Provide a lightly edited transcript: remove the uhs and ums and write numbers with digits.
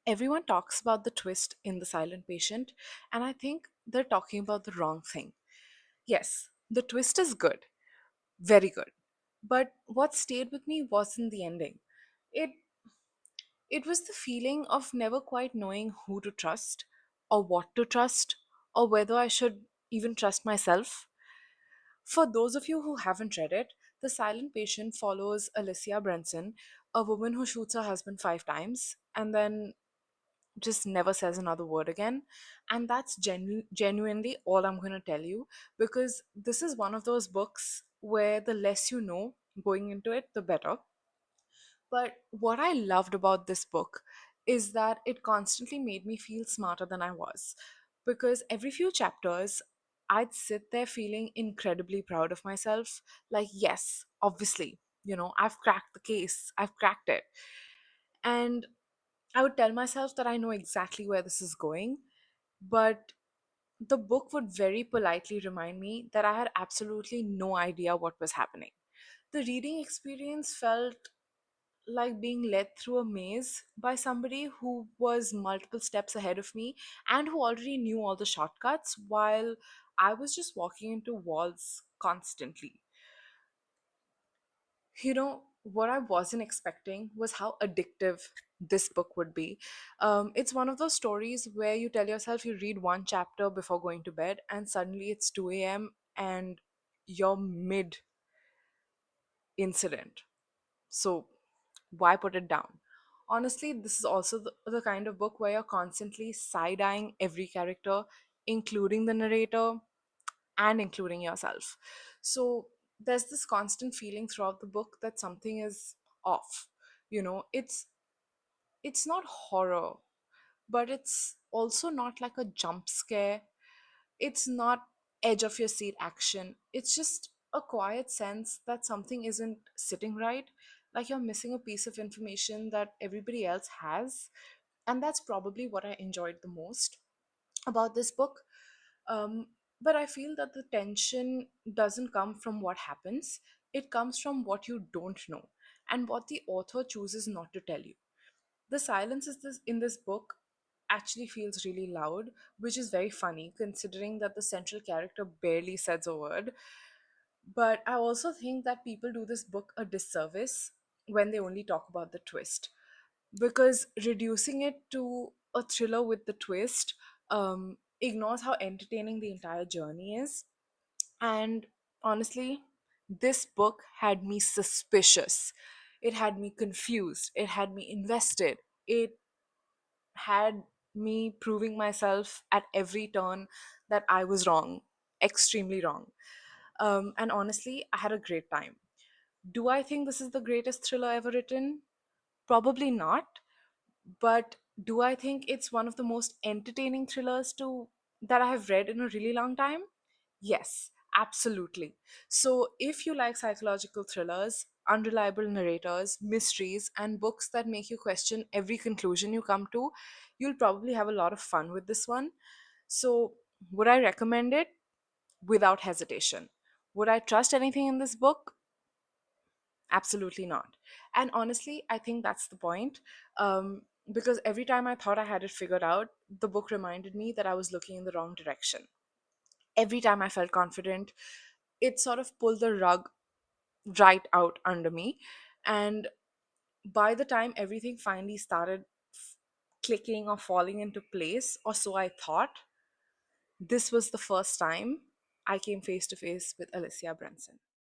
Everyone talks about the twist in The Silent Patient, and I think they're talking about the wrong thing. Yes, the twist is good, very good. But what stayed with me wasn't the ending. It it was the feeling of never quite knowing who to trust or what to trust or whether I should even trust myself. For those of you who haven't read it, The Silent Patient follows Alicia Branson, a woman who shoots her husband 5 times and then just never says another word again. And that's genuinely all I'm going to tell you, because this is one of those books where the less you know going into it, the better. But what I loved about this book is that it constantly made me feel smarter than I was. Because every few chapters, I'd sit there feeling incredibly proud of myself. Like, yes, obviously, I've cracked the case, I've cracked it. And I would tell myself that I know exactly where this is going, but the book would very politely remind me that I had absolutely no idea what was happening. The reading experience felt like being led through a maze by somebody who was multiple steps ahead of me and who already knew all the shortcuts while I was just walking into walls constantly. What I wasn't expecting was how addictive this book would be. It's one of those stories where you tell yourself you read one chapter before going to bed, and suddenly it's 2 a.m. and you're mid incident. So, why put it down? Honestly, this is also the kind of book where you're constantly side eyeing every character, including the narrator and including yourself. So there's this constant feeling throughout the book that something is off. It's not horror, but it's also not like a jump scare. It's not edge of your seat action. It's just a quiet sense that something isn't sitting right, like you're missing a piece of information that everybody else has. And that's probably what I enjoyed the most about this book. But I feel that the tension doesn't come from what happens, it comes from what you don't know and what the author chooses not to tell you. The silence in this book actually feels really loud, which is very funny considering that the central character barely says a word. But I also think that people do this book a disservice when they only talk about the twist, because reducing it to a thriller with the twist ignores how entertaining the entire journey is. And honestly, this book had me suspicious. It had me confused. It had me invested. It had me proving myself at every turn that I was wrong, extremely wrong. And honestly, I had a great time. Do I think this is the greatest thriller ever written? Probably not. But do I think it's one of the most entertaining thrillers to that I have read in a really long time? Yes, absolutely. So if you like psychological thrillers, unreliable narrators, mysteries, and books that make you question every conclusion you come to, you'll probably have a lot of fun with this one. So would I recommend it? Without hesitation. Would I trust anything in this book? Absolutely not. And honestly, I think that's the point. Because every time I thought I had it figured out, the book reminded me that I was looking in the wrong direction. Every time I felt confident, it sort of pulled the rug right out under me. And by the time everything finally started clicking or falling into place, or so I thought, this was the first time I came face to face with Alicia Branson.